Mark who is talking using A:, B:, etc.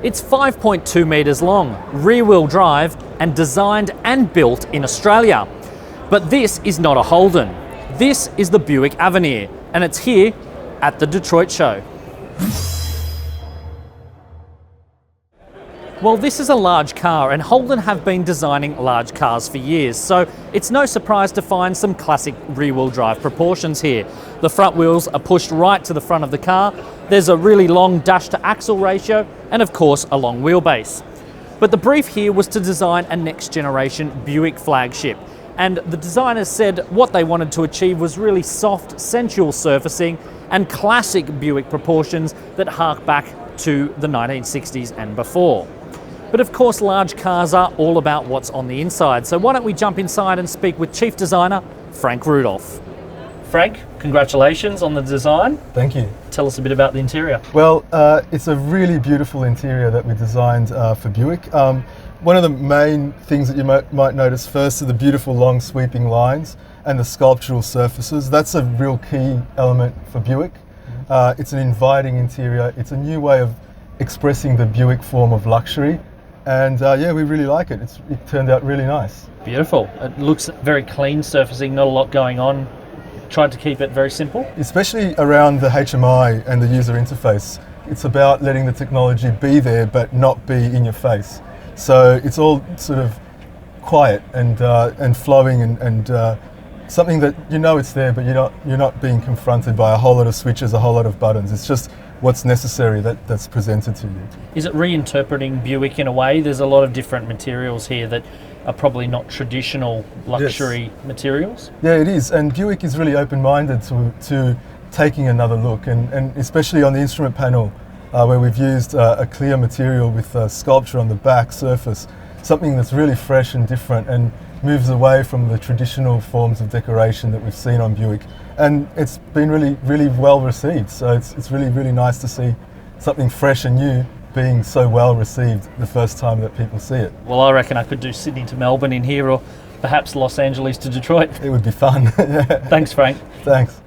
A: It's 5.2 metres long, rear-wheel drive, and designed and built in Australia. But this is not a Holden. This is the Buick Avenir, and it's here at the Detroit show. Well, this is a large car, and Holden have been designing large cars for years, so it's no surprise to find some classic rear-wheel drive proportions here. The front wheels are pushed right to the front of the car, there's a really long dash to axle ratio, and of course a long wheelbase. But the brief here was to design a next generation Buick flagship, and the designers said what they wanted to achieve was really soft, sensual surfacing and classic Buick proportions that hark back to the 1960s and before. But of course, large cars are all about what's on the inside. So why don't we jump inside and speak with Chief Designer, Frank Rudolph. Frank, congratulations on the design.
B: Thank you.
A: Tell us a bit about the interior.
B: Well, it's a really beautiful interior that we designed for Buick. One of the main things that you might notice first are the beautiful long sweeping lines and the sculptural surfaces. That's a real key element for Buick. It's an inviting interior. It's a new way of expressing the Buick form of luxury. And yeah, we really like it. It turned out really nice.
A: Beautiful. It looks very clean surfacing, not a lot going on. Tried to keep it very simple. Especially
B: around the HMI and the user interface. It's about letting the technology be there but not be in your face. So it's all sort of quiet and flowing and something that you know it's there, but you're not being confronted by a whole lot of switches, a whole lot of buttons. It's just what's necessary that's presented to you.
A: Is it reinterpreting Buick in a way? There's a lot of different materials here that are probably not traditional luxury materials.
B: Yeah, it is, and Buick is really open-minded to taking another look, and especially on the instrument panel where we've used a clear material with sculpture on the back surface, something that's really fresh and different and moves away from the traditional forms of decoration that we've seen on Buick. And it's been really, really well received. So it's really, really nice to see something fresh and new being so well received the first time that people see it.
A: Well, I reckon I could do Sydney to Melbourne in here, or perhaps Los Angeles to Detroit.
B: It would be fun. Yeah.
A: Thanks, Frank.
B: Thanks.